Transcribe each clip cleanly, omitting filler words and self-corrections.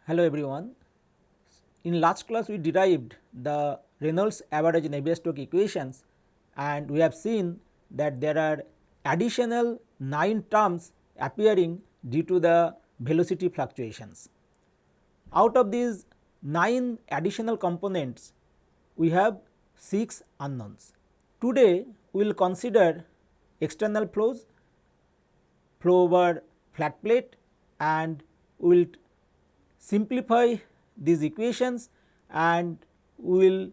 Hello everyone. In last class we derived the Reynolds average Navier-Stokes equations and we have seen that there are additional 9 terms appearing due to the velocity fluctuations. Out of these 9 additional components we have 6 unknowns. Today we will consider external flows, flow over flat plate, and we will simplify these equations and we will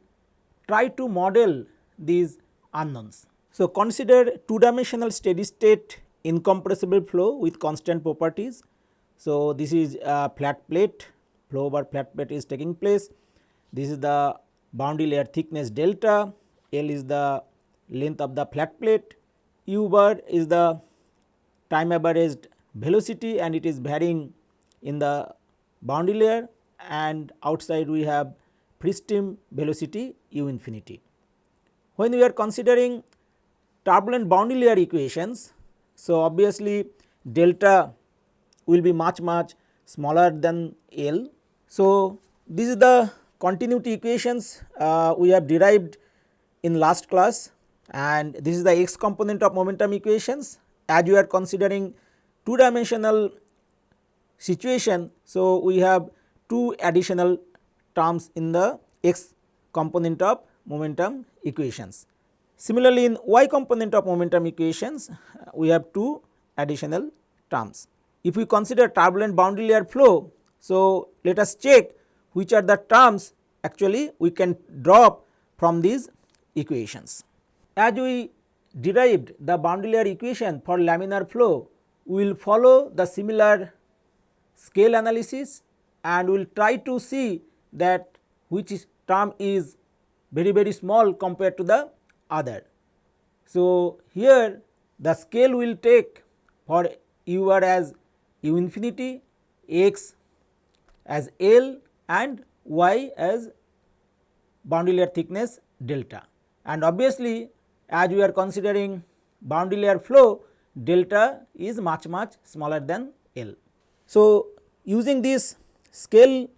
try to model these unknowns. So, consider two dimensional steady state incompressible flow with constant properties. So, this is a flat plate, flow over flat plate is taking place. This is the boundary layer thickness delta, L is the length of the flat plate, U bar is the time averaged velocity and it is varying in the boundary layer, and outside we have free stream velocity u infinity. When we are considering turbulent boundary layer equations, so obviously delta will be much smaller than L. So, this is the continuity equations we have derived in last class, and this is the x component of momentum equations as we are considering two dimensional situation. So, we have two additional terms in the x component of momentum equations. Similarly, in y component of momentum equations we have two additional terms. If we consider turbulent boundary layer flow, so let us check which are the terms actually we can drop from these equations. As we derived the boundary layer equation for laminar flow, we will follow the similar scale analysis and we will try to see that which term is very small compared to the other. So, here the scale will take for u r as u infinity, x as L and y as boundary layer thickness delta, and obviously as we are considering boundary layer flow, delta is much smaller than L. So, using this scale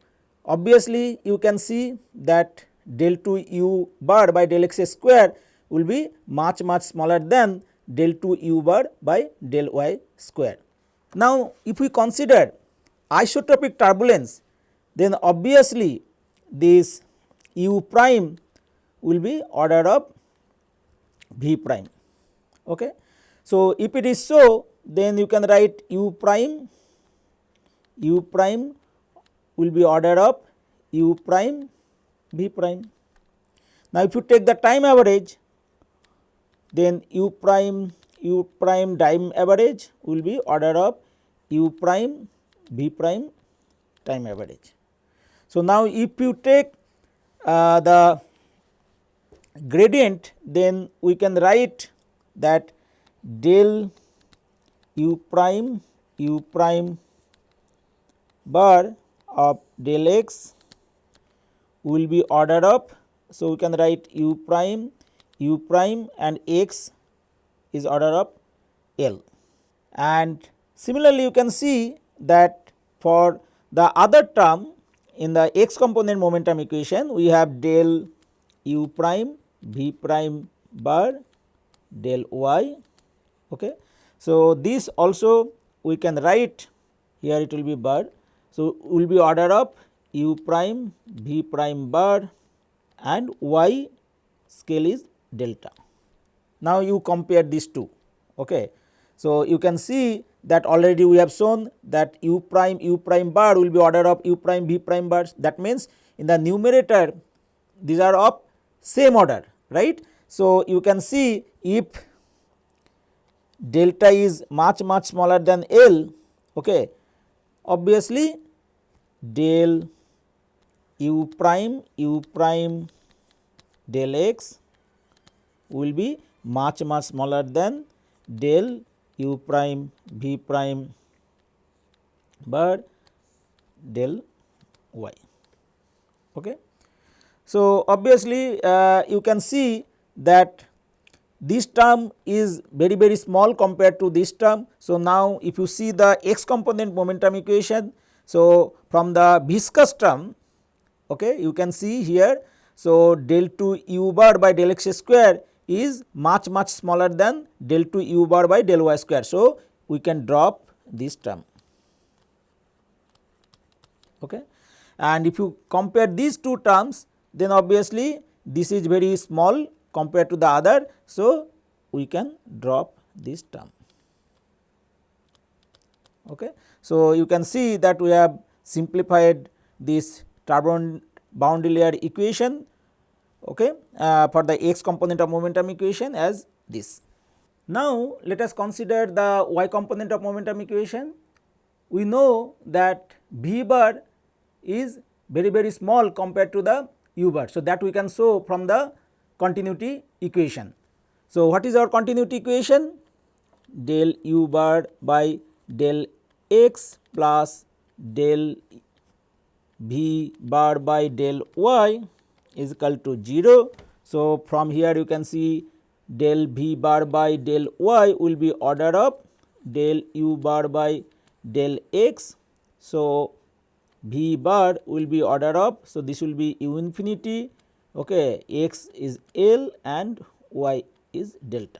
obviously you can see that del 2 u bar by del x square will be much smaller than del 2 u bar by del y square. Now, if we consider isotropic turbulence, then obviously this u prime will be order of v prime. Okay. So, if it is so, then you can write u prime will be order of u prime v prime. Now, if you take the time average, then u prime time average will be order of u prime v prime time average. So, now if you take the gradient, then we can write that del u prime bar of del x will be order of. So, we can write u prime and x is order of L, and similarly you can see that for the other term in the x component momentum equation we have del u prime v prime bar del y. Okay. So, this also we can write here, it will be bar. So, will be order of u prime v prime bar and y scale is delta. Now, you compare these two. Okay. So, you can see that already we have shown that u prime bar will be order of u prime v prime bars. That means, in the numerator these are of same order, right. So, you can see if delta is much smaller than L, okay, obviously del u prime del x will be much smaller than del u prime v prime bar del y. Okay. So, obviously you can see that this term is very small compared to this term. So, now if you see the x component momentum equation, So, from the viscous term, okay, you can see here. So, del 2 u bar by del x square is much smaller than del 2 u bar by del y square. So, we can drop this term. Okay. And if you compare these two terms, then obviously this is very small compared to the other. So, we can drop this term. Okay. So, you can see that we have simplified this turbulent boundary layer equation, okay, for the x component of momentum equation as this. Now, let us consider the y component of momentum equation. We know that v bar is very small compared to the u bar. So, that we can show from the continuity equation. So, what is our continuity equation? Del u bar by del x plus del v bar by del y is equal to 0. So, from here you can see del v bar by del y will be order of del u bar by del x. So, v bar will be order of, so this will be u infinity, okay, x is L and y is delta,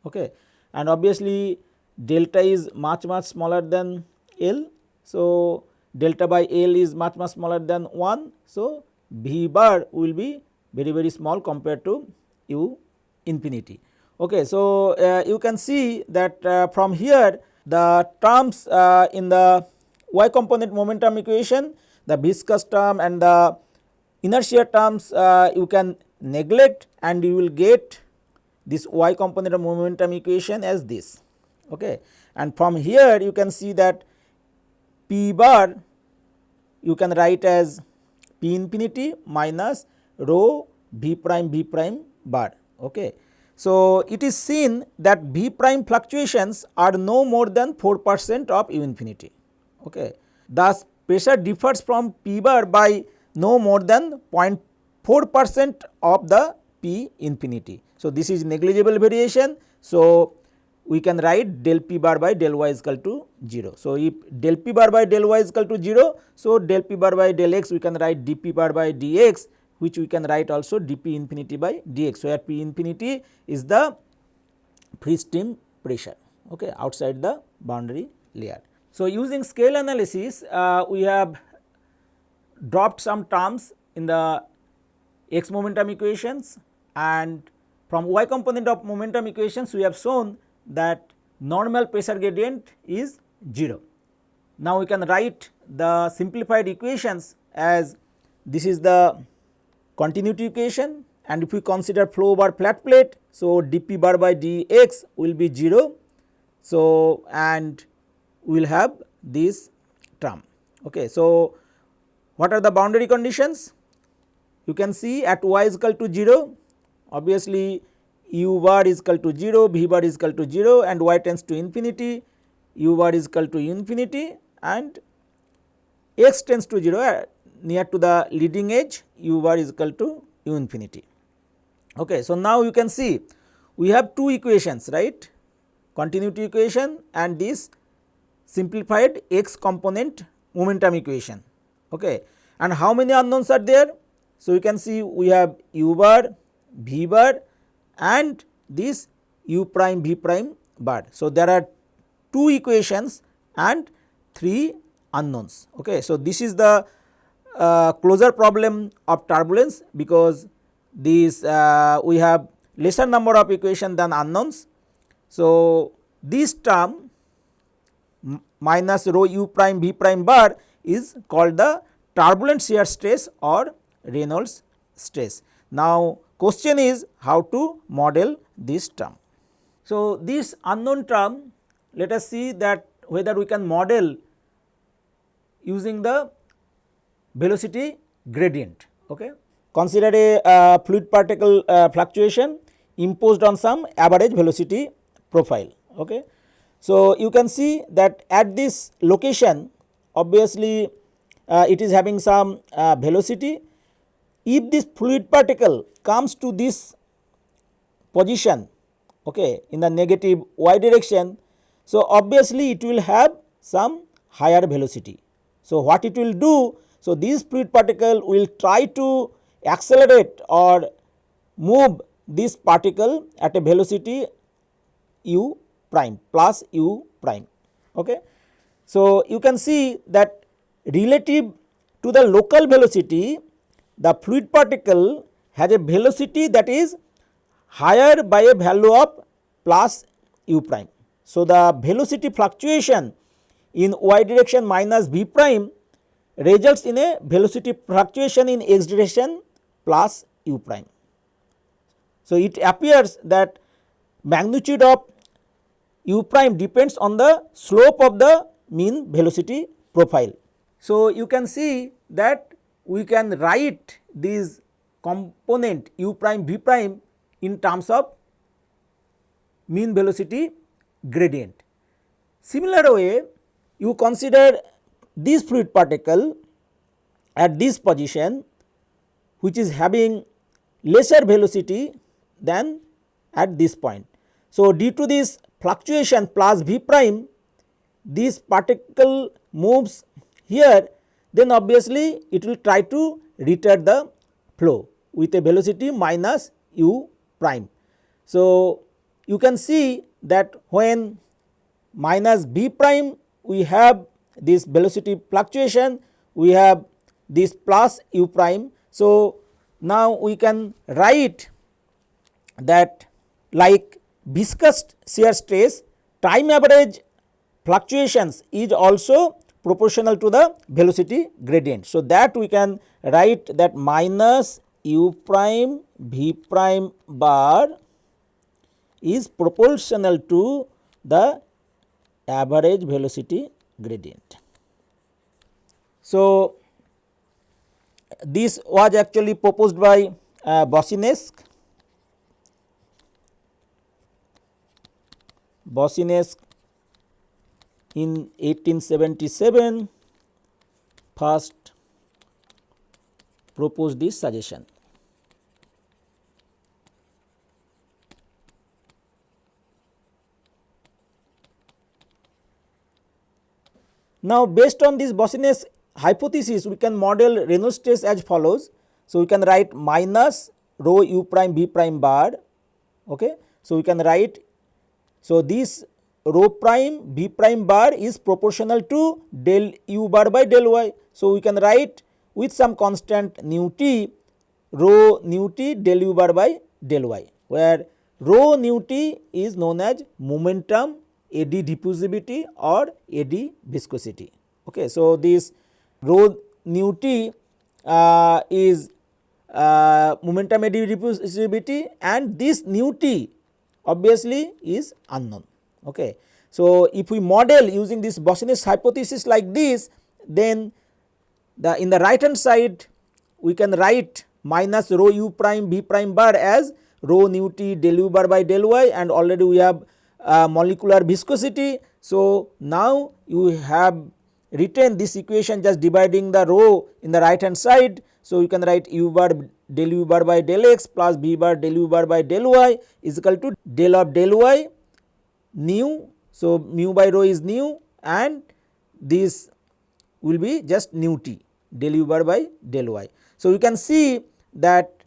okay. And obviously delta is much smaller than L. So, delta by L is much smaller than 1. So, v bar will be very small compared to u infinity. Okay. So, you can see that from here the terms in the y component momentum equation, the viscous term and the inertia terms you can neglect, and you will get this y component of momentum equation as this. Okay. And from here you can see that p bar you can write as p infinity minus rho v prime bar. Okay. So, it is seen that v prime fluctuations are no more than 4% of u infinity. Okay. Thus, pressure differs from p bar by no more than 0.4% of the p infinity. So, this is negligible variation. So, we can write del p bar by del y is equal to 0. So, if del p bar by del y is equal to 0, so del p bar by del x we can write dp bar by dx, which we can write also dp infinity by dx, where p infinity is the free stream pressure, okay, outside the boundary layer. So, using scale analysis we have dropped some terms in the x momentum equations, and from y component of momentum equations we have shown that normal pressure gradient is 0. Now, we can write the simplified equations as this is the continuity equation, and if we consider flow over flat plate, so dp bar by dx will be 0. So, and we will have this term. Okay. So, what are the boundary conditions? You can see at y is equal to 0, obviously u bar is equal to 0, v bar is equal to 0, and y tends to infinity, u bar is equal to infinity, and x tends to 0 near to the leading edge, u bar is equal to u infinity. Okay. So, now you can see we have two equations, right, continuity equation and this simplified x component momentum equation. Okay. And how many unknowns are there? So, you can see we have u bar, v bar and this u prime v prime bar. So, there are two equations and three unknowns. Okay. So, this is the closure problem of turbulence, because this we have lesser number of equations than unknowns. So, this term minus rho u prime v prime bar is called the turbulent shear stress or Reynolds stress. Now, question is how to model this term. So, this unknown term, let us see that whether we can model using the velocity gradient. Okay. Consider a fluid particle fluctuation imposed on some average velocity profile. Okay. So, you can see that at this location obviously it is having some velocity. If this fluid particle comes to this position, okay, in the negative y direction, so obviously it will have some higher velocity. So, what it will do? So, this fluid particle will try to accelerate or move this particle at a velocity u prime plus u prime. Okay. So, you can see that relative to the local velocity, the fluid particle has a velocity that is higher by a value of plus u prime. So, the velocity fluctuation in y direction minus v prime results in a velocity fluctuation in x direction plus u prime. So, it appears that magnitude of u prime depends on the slope of the mean velocity profile. So, you can see that we can write this component u prime v prime in terms of mean velocity gradient. Similar way, you consider this fluid particle at this position, which is having lesser velocity than at this point. So, due to this fluctuation plus v prime, this particle moves here, then obviously it will try to retard the flow with a velocity minus u prime. So, you can see that when minus v prime we have this velocity fluctuation, we have this plus u prime. So, now we can write that like viscous shear stress, time average fluctuations is also proportional to the velocity gradient. So, that we can write that minus u prime v prime bar is proportional to the average velocity gradient. So, this was actually proposed by Boussinesq in 1877 first proposed this suggestion. Now, based on this Boussinesq hypothesis, we can model Reynolds stress as follows. So, we can write minus rho u prime v prime bar. Okay. So, we can write, so this rho prime v prime bar is proportional to del u bar by del y. So, we can write with some constant nu t, rho nu t del u bar by del y, where rho nu t is known as momentum, eddy diffusivity or eddy viscosity. Okay. So, this rho nu t is momentum eddy diffusivity, and this nu t obviously is unknown. Okay. So, if we model using this Boussinesq hypothesis like this, then in the right hand side we can write minus rho u prime v prime bar as rho nu t del u bar by del y, and already we have molecular viscosity. So, now you have written this equation just dividing the rho in the right hand side. So, you can write u bar del u bar by del x plus v bar del u bar by del y is equal to del of del y nu. So, mu by rho is nu, and this will be just nu t del u bar by del y. So, you can see that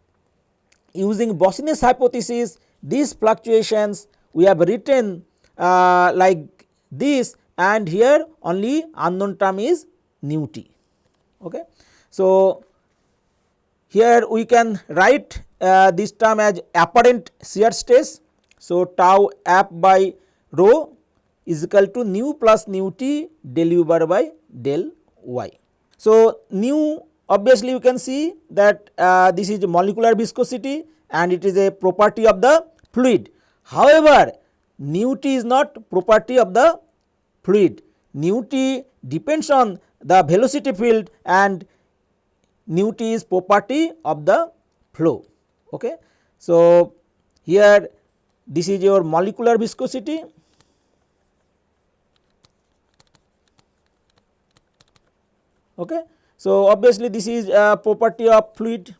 using Boussinesq hypothesis, these fluctuations we have written like this, and here only unknown term is nu t. Okay. So, here we can write this term as apparent shear stress. So, tau app by rho is equal to nu plus nu t del u bar by del y. So, nu obviously you can see that this is molecular viscosity and it is a property of the fluid. However, nu t is not property of the fluid. Nu t depends on the velocity field, and nu t is property of the flow. Okay. So, here this is your molecular viscosity. Okay. So, obviously this is a property of fluid.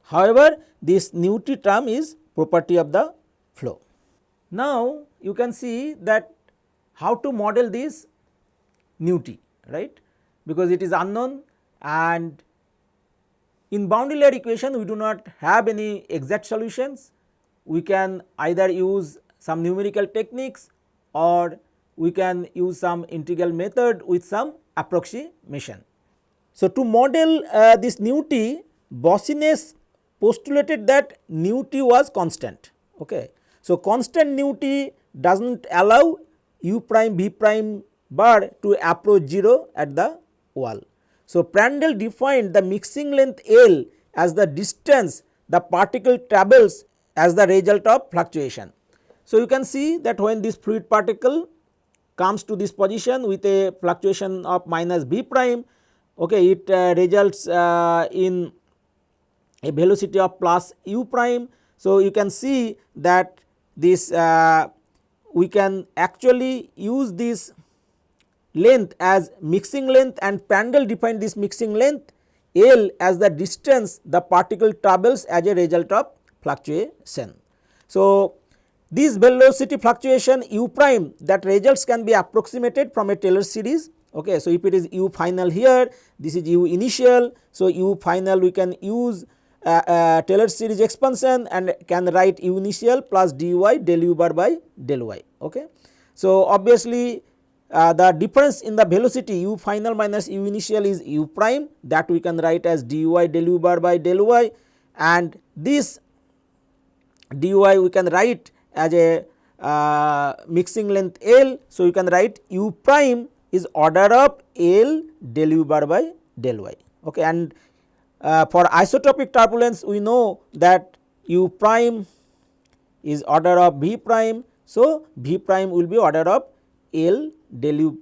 However, this nu t term is property of the flow. Now, you can see that how to model this nu t, right, because it is unknown, and in boundary layer equation we do not have any exact solutions. We can either use some numerical techniques or we can use some integral method with some approximation. So, to model this nu t, Bossinus postulated that nu t was constant. Okay. So, constant nu t does not allow u prime v prime bar to approach 0 at the wall. So, Prandtl defined the mixing length L as the distance the particle travels as the result of fluctuation. So, you can see that when this fluid particle comes to this position with a fluctuation of minus v prime, okay, it results in a velocity of plus u prime. So, you can see that this we can actually use this length as mixing length, and Prandtl defined this mixing length L as the distance the particle travels as a result of fluctuation. So, this velocity fluctuation u prime, that results can be approximated from a Taylor series. Okay. So, if it is u final here, this is u initial. So, u final we can use Taylor series expansion and can write u initial plus dy del u bar by del y. Okay. So, obviously, the difference in the velocity u final minus u initial is u prime, that we can write as dy del u bar by del y, and this dy we can write as a mixing length L. So, you can write u prime is order of L del u bar by del y. Okay. And for isotropic turbulence we know that u prime is order of v prime. So, v prime will be order of L del u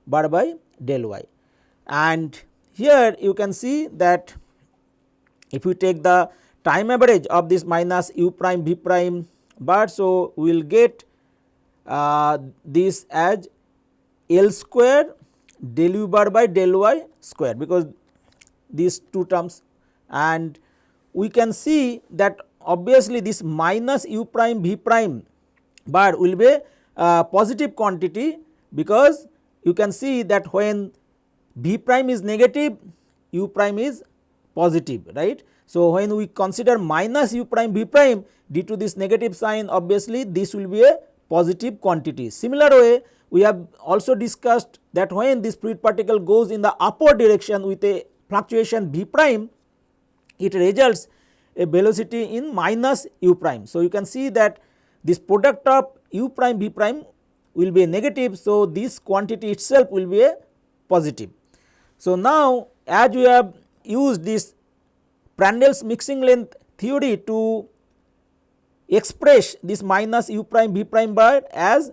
bar by del y, and here you can see that if you take the time average of this minus u prime v prime bar, so we will get this as L square del u bar by del y square, because these two terms, and we can see that obviously this minus u prime v prime bar will be a positive quantity, because you can see that when v prime is negative, u prime is positive, right. So, when we consider minus u prime v prime, due to this negative sign, obviously this will be a positive quantity. Similar way, we have also discussed that when this fluid particle goes in the upward direction with a fluctuation v prime, it results a velocity in minus u prime. So, you can see that this product of u prime v prime will be a negative. So, this quantity itself will be a positive. So, now as we have used this Prandtl's mixing length theory to express this minus u prime v prime bar as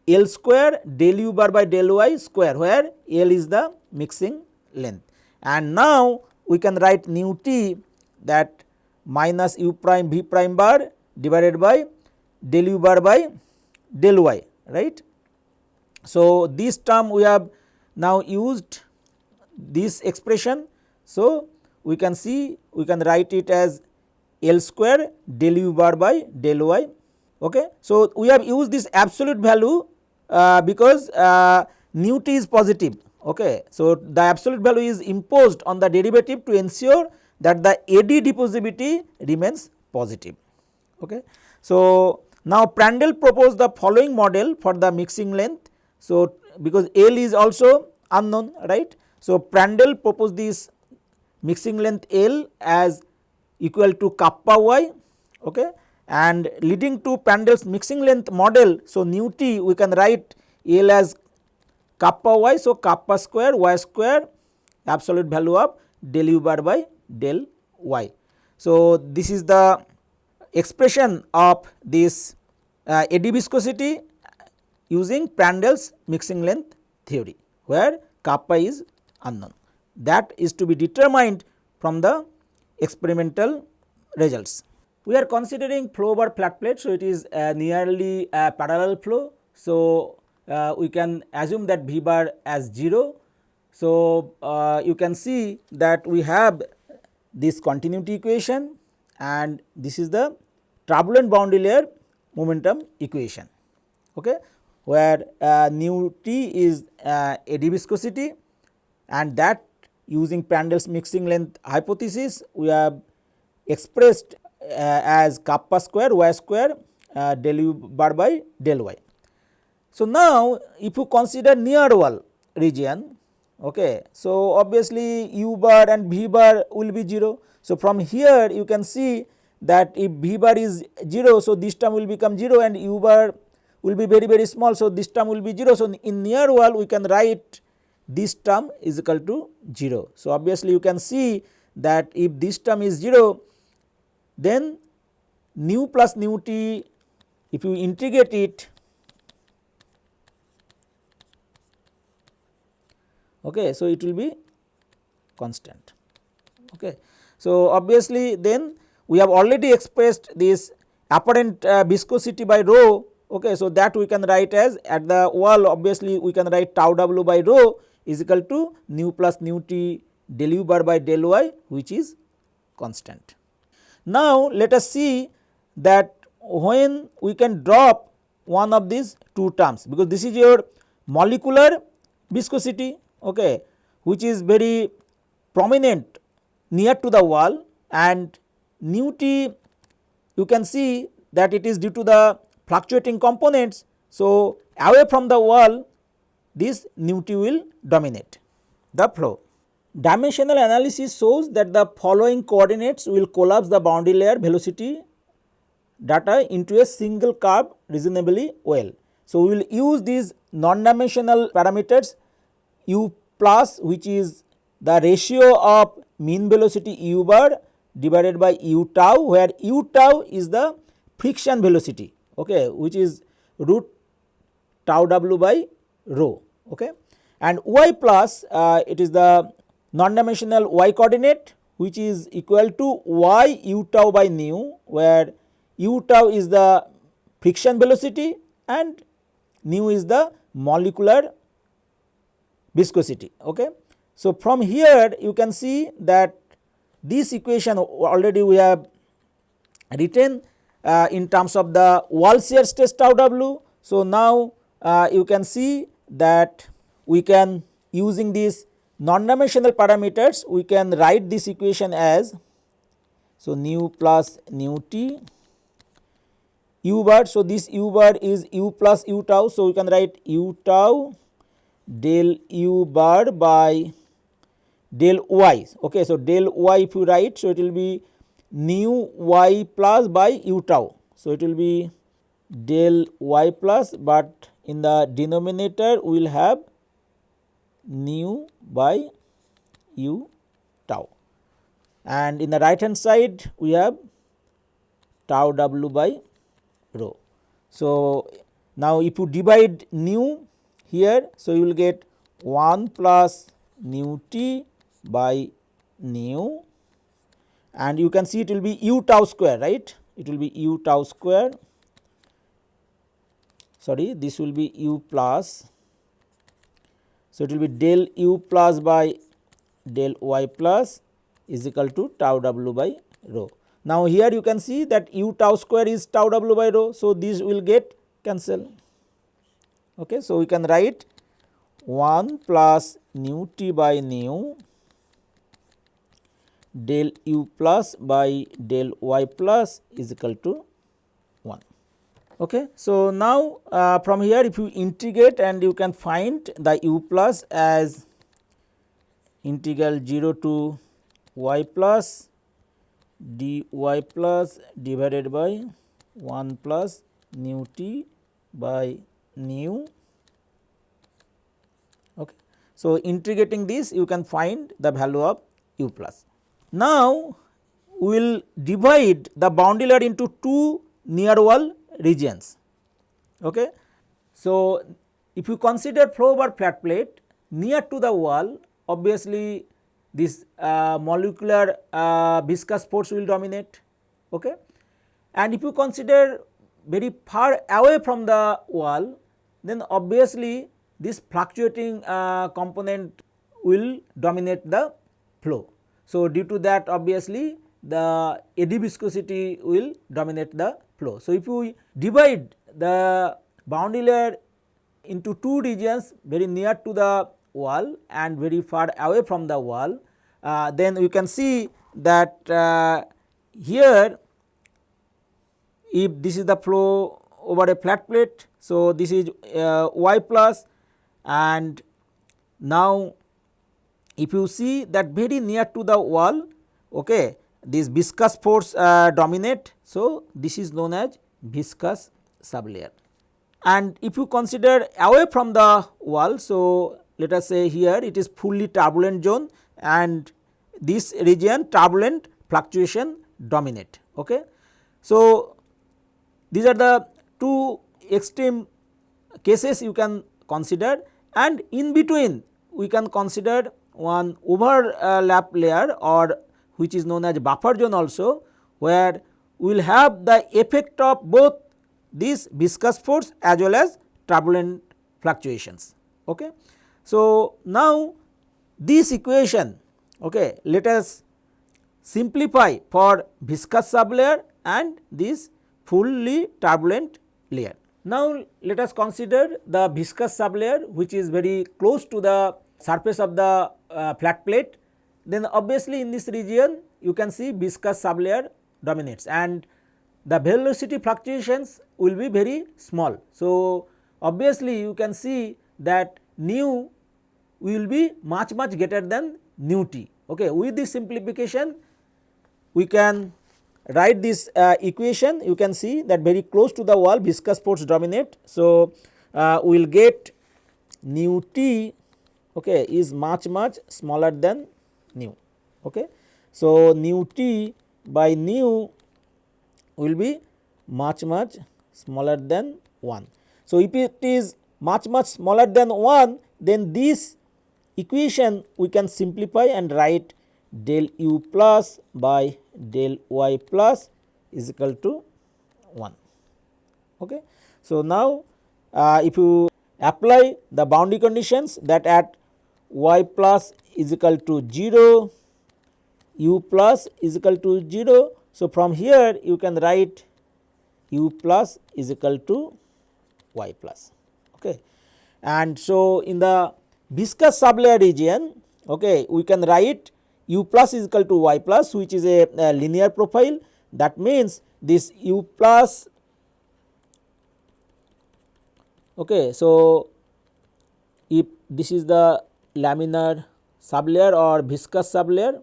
L square del u bar by del y square, where L is the mixing length, and now we can write nu t, that minus u prime v prime bar divided by del u bar by del y, right. So, this term we have now used this expression. So, we can see we can write it as L square del u bar by del y. Okay. So, we have used this absolute value because nu t is positive. Okay. So, the absolute value is imposed on the derivative to ensure that the eddy diffusivity remains positive. Okay. So, now Prandtl proposed the following model for the mixing length. So, because L is also unknown, right. So, Prandtl proposed this mixing length L as equal to kappa y, okay, and leading to Prandtl's mixing length model. So, nu t we can write L as kappa y. So, kappa square y square absolute value of del u bar by del y. So, this is the expression of this eddy viscosity using Prandtl's mixing length theory, where kappa is unknown. That is to be determined from the experimental results. We are considering flow over flat plate. So, it is nearly a parallel flow. So, we can assume that V bar as 0. So, you can see that we have this continuity equation, and this is the turbulent boundary layer momentum equation, okay, where nu t is eddy viscosity, and that using Prandtl's mixing length hypothesis we have expressed as kappa square y square del u bar by del y. So, now if you consider near wall region, okay, so obviously u bar and v bar will be 0. So, from here you can see that if v bar is 0, so this term will become 0 and u bar will be very small. So, this term will be 0. So, in near wall we can write this term is equal to 0. So, obviously you can see that if this term is 0, then nu plus nu t, if you integrate it, okay, so it will be constant. Okay. So, obviously then we have already expressed this apparent viscosity by rho, okay, so that we can write as at the wall, obviously we can write tau w by rho is equal to nu plus nu t del u bar by del y, which is constant. Now, let us see that when we can drop one of these two terms, because this is your molecular viscosity, okay, which is very prominent near to the wall, and nu t you can see that it is due to the fluctuating components. So, away from the wall this nu t will dominate the flow. Dimensional analysis shows that the following coordinates will collapse the boundary layer velocity data into a single curve reasonably well. So, we will use these non-dimensional parameters u plus, which is the ratio of mean velocity u bar divided by u tau, where u tau is the friction velocity, okay, which is root tau w by rho, okay, and y plus it is the non-dimensional y coordinate, which is equal to y u tau by nu, where u tau is the friction velocity and nu is the molecular viscosity. Okay. So, from here you can see that this equation already we have written in terms of the wall shear stress tau w. So, now you can see that we can, using these non-dimensional parameters, we can write this equation as, so nu plus nu t u bar. So, this u bar is u plus u tau. So, we can write u tau del u bar by del y. Okay. So, del y if you write, so it will be nu y plus by u tau. So, it will be del y plus, but in the denominator we will have nu by u tau, and in the right hand side we have tau w by rho. So, now if you divide nu here, so you will get 1 plus nu t by nu, and you can see it will be u tau square, right, it will be u tau square, sorry, this will be u plus. So, it will be del u plus by del y plus is equal to tau w by rho. Now, here you can see that u tau square is tau w by rho. So, this will get cancel. Okay. So, we can write 1 plus nu t by nu del u plus by del y plus is equal to 1. Okay. So, now from here if you integrate, and you can find the u plus as integral 0 to y plus dy plus divided by 1 plus nu t by nu. Okay. So, integrating this you can find the value of u plus. Now, we will divide the boundary layer into two near wall regions. Okay. So, if you consider flow over flat plate near to the wall, obviously this molecular viscous force will dominate. Okay. And if you consider very far away from the wall, then obviously this fluctuating component will dominate the flow. So, due to that obviously the eddy viscosity will dominate the flow. So, if you divide the boundary layer into two regions very near to the wall and very far away from the wall, then we can see that here if this is the flow over a flat plate. So, this is y plus, and now if you see that very near to the wall, okay, this viscous force dominate. So, this is known as viscous sublayer. And if you consider away from the wall, so let us say here it is fully turbulent zone and this region turbulent fluctuation dominate. Okay. So, these are the two extreme cases you can consider, and in between we can consider one overlap layer or which is known as buffer zone also, where we will have the effect of both this viscous force as well as turbulent fluctuations. Okay. So, now this equation, okay, let us simplify for viscous sublayer and this fully turbulent layer. Now, let us consider the viscous sublayer, which is very close to the surface of the flat plate. Then obviously, in this region you can see viscous sublayer dominates and the velocity fluctuations will be very small. So, obviously, you can see that nu will be much greater than nu t. Okay. With this simplification we can write this equation. You can see that very close to the wall viscous force dominate. So, we will get nu t, okay, is much smaller than nu. Okay. So, nu t by nu will be much smaller than 1. So, if it is much smaller than 1, then this equation we can simplify and write del u plus by del y plus is equal to 1. Okay. So, now if you apply the boundary conditions that at y plus is equal to 0, u plus is equal to 0. So, from here you can write u plus is equal to y plus. Okay. And so, in the viscous sublayer region, okay, we can write u plus is equal to y plus, which is a linear profile. That means this u plus, okay. So, if this is the laminar sublayer or viscous sublayer,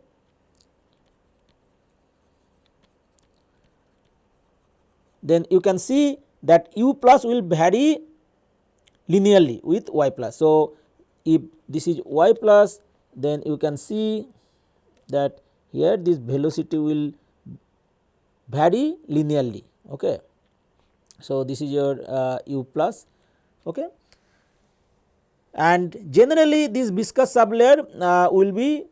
then you can see that u plus will vary linearly with y plus. So, if this is y plus, then you can see that here this velocity will vary linearly. Okay. So, this is your u plus. Okay. And generally this viscous sublayer will be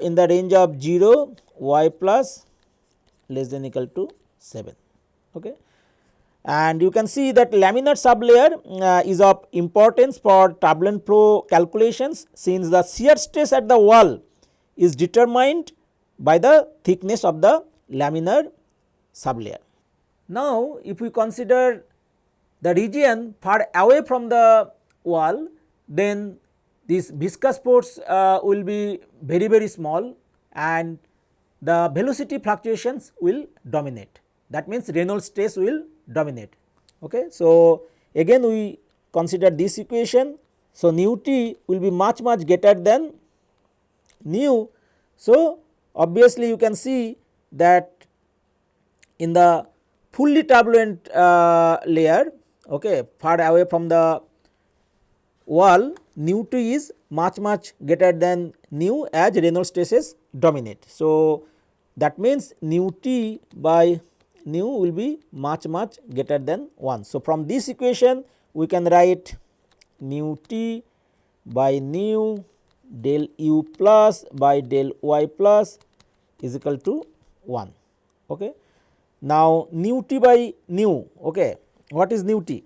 in the range of 0, y plus less than equal to 7. Okay. And you can see that laminar sublayer is of importance for turbulent flow calculations, since the shear stress at the wall is determined by the thickness of the laminar sublayer. Now, if we consider the region far away from the wall, then this viscous force will be very small and the velocity fluctuations will dominate. That means Reynolds stress will dominate. Okay. So, again we consider this equation. So, nu t will be much greater than nu. So, obviously you can see that in the fully turbulent layer, okay, far away from the wall, nu t is much greater than nu as Reynolds stresses dominate. So, that means nu t by nu will be much greater than 1. So, from this equation we can write nu t by nu del u plus by del y plus is equal to 1. Okay. Now, nu t by nu, okay, what is nu t?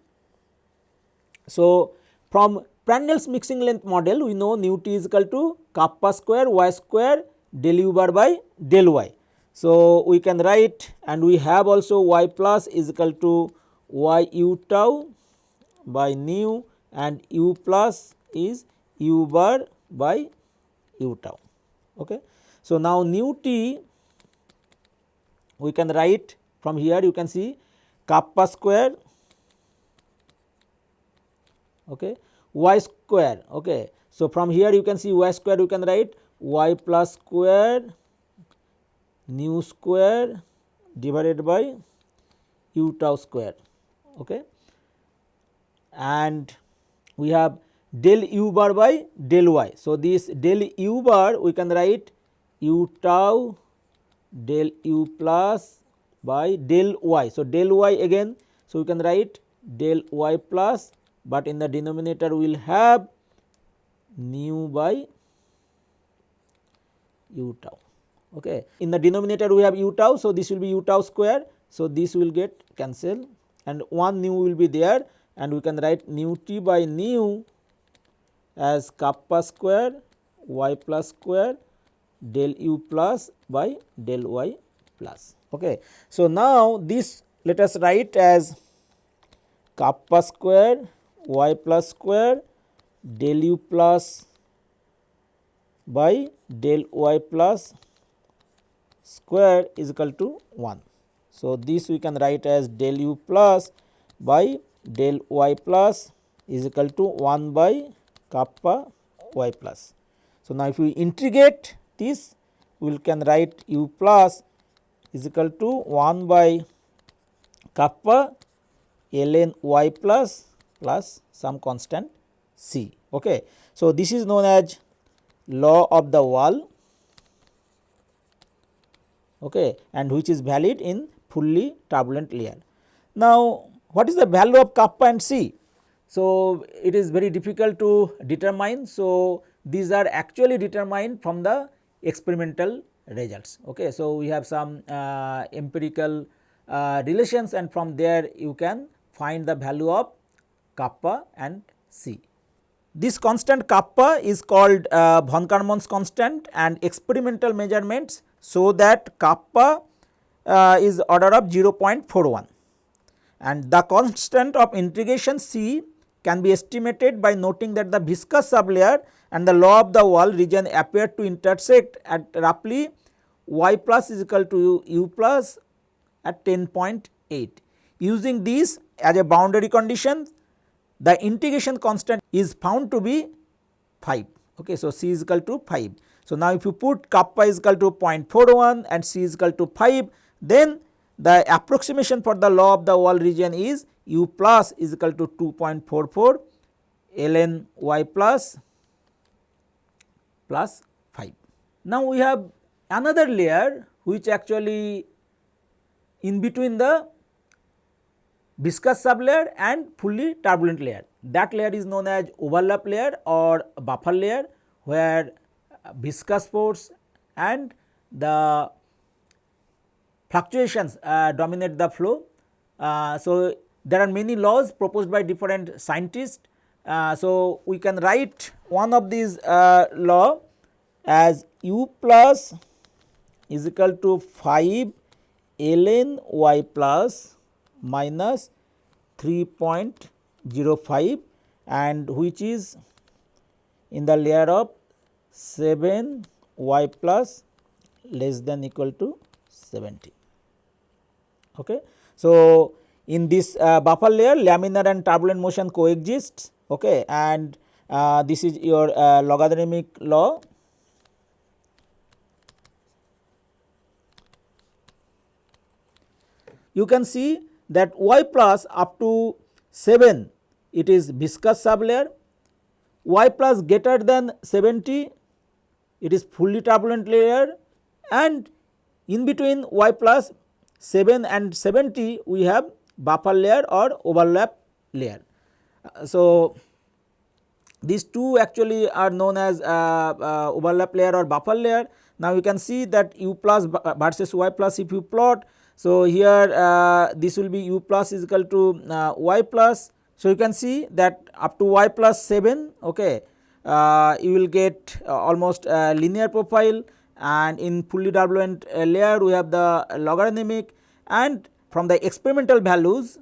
So, from Prandtl's mixing length model we know nu t is equal to kappa square y square del u bar by del y. So, we can write, and we have also y plus is equal to y u tau by nu, and u plus is u bar by u tau. Okay. So, now nu t we can write from here, you can see kappa square, okay, y square. Okay. So, from here you can see y square, you can write y plus square nu square divided by u tau square. Okay. And we have del u bar by del y. So, this del u bar we can write u tau del u plus by del y. So, del y again. So, we can write del y plus, but in the denominator we will have nu by u tau. Okay. In the denominator we have u tau. So, this will be u tau square. So, this will get cancelled and one nu will be there, and we can write nu t by nu as kappa square y plus square del u plus by del y plus. Okay. So, now this let us write as kappa square y plus square del u plus by del y plus square is equal to 1. So, this we can write as del u plus by del y plus is equal to 1 by kappa y plus. So, now if we integrate this, we can write u plus is equal to 1 by kappa ln y plus some constant c. Okay. So, this is known as law of the wall, okay, and which is valid in fully turbulent layer. Now, what is the value of kappa and c? So, it is very difficult to determine. So, these are actually determined from the experimental results. Okay. So, we have some empirical relations, and from there you can find the value of kappa and c. This constant kappa is called von Karman's constant, and experimental measurements show that kappa is order of 0.41, and the constant of integration c can be estimated by noting that the viscous sublayer and the law of the wall region appear to intersect at roughly y plus is equal to u plus at 10.8. Using this as a boundary condition, the integration constant is found to be 5. Okay. So, c is equal to 5. So, now if you put kappa is equal to 0.41 and c is equal to 5, then the approximation for the law of the wall region is u plus is equal to 2.44 ln y plus 5. Now, we have another layer which actually in between the viscous sublayer and fully turbulent layer. That layer is known as overlap layer or buffer layer, where viscous force and the fluctuations dominate the flow. So, there are many laws proposed by different scientists. So, we can write one of these law as u plus is equal to 5 ln y plus minus 3.05, and which is in the layer of 7 y plus less than equal to 70. Okay. So, in this buffer layer, laminar and turbulent motion coexists, okay, and this is your logarithmic law. You can see that y plus up to 7 it is viscous sublayer, y plus greater than 70 it is fully turbulent layer, and in between y plus 7 and 70 we have buffer layer or overlap layer. So, these two actually are known as overlap layer or buffer layer. Now, you can see that u plus versus y plus if you plot. So, here this will be u plus is equal to y plus. So, you can see that up to y plus 7, okay, you will get almost linear profile, and in fully turbulent layer we have the logarithmic, and from the experimental values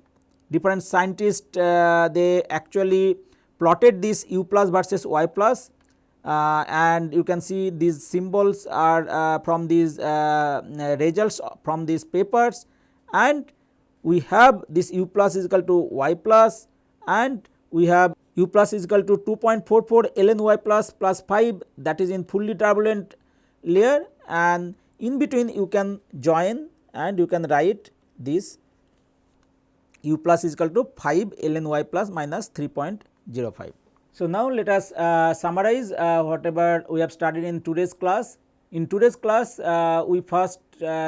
different scientists they actually plotted this u plus versus y plus, and you can see these symbols are from these results from these papers, and we have this u plus is equal to y plus, and we have u plus is equal to 2.44 ln y plus plus 5, that is in fully turbulent layer, and in between you can join and you can write this u plus is equal to 5 ln y plus minus 3.05. So, now let us summarize whatever we have studied in today's class. In today's class we first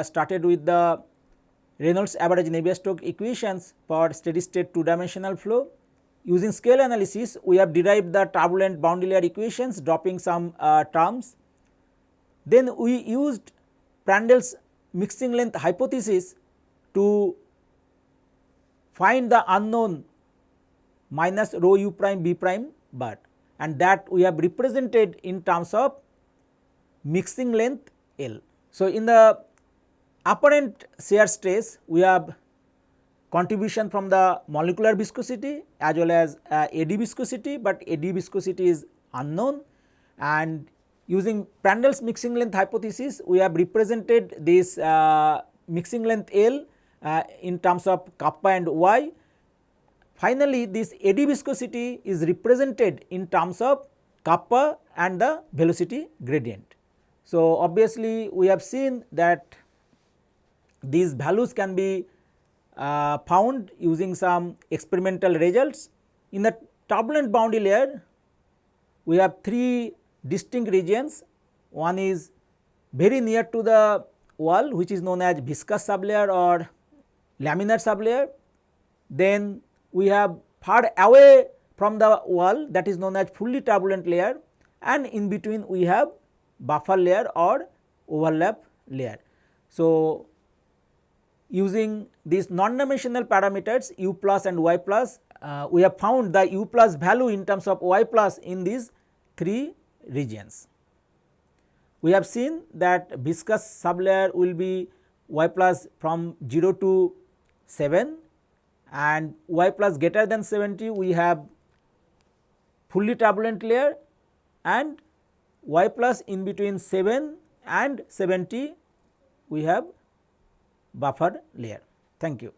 started with the Reynolds average Navier-Stokes equations for steady state 2-dimensional flow. Using scale analysis we have derived the turbulent boundary layer equations, dropping some terms. Then we used Prandtl's mixing length hypothesis to find the unknown minus rho u prime b prime bar, and that we have represented in terms of mixing length L. So, in the apparent shear stress we have contribution from the molecular viscosity as well as eddy viscosity, but eddy viscosity is unknown, and using Prandtl's mixing length hypothesis we have represented this mixing length L in terms of kappa and y. Finally, this eddy viscosity is represented in terms of kappa and the velocity gradient. So, obviously we have seen that these values can be found using some experimental results. In the turbulent boundary layer we have 3 distinct regions. One is very near to the wall, which is known as viscous sublayer or laminar sublayer. Then we have far away from the wall, that is known as fully turbulent layer, and in between we have buffer layer or overlap layer. So, using these non-dimensional parameters u plus and y plus, we have found the u plus value in terms of y plus in these 3 regions. We have seen that viscous sublayer will be y plus from 0 to 7, and y plus greater than 70 we have fully turbulent layer, and y plus in between 7 and 70 we have buffer layer. Thank you.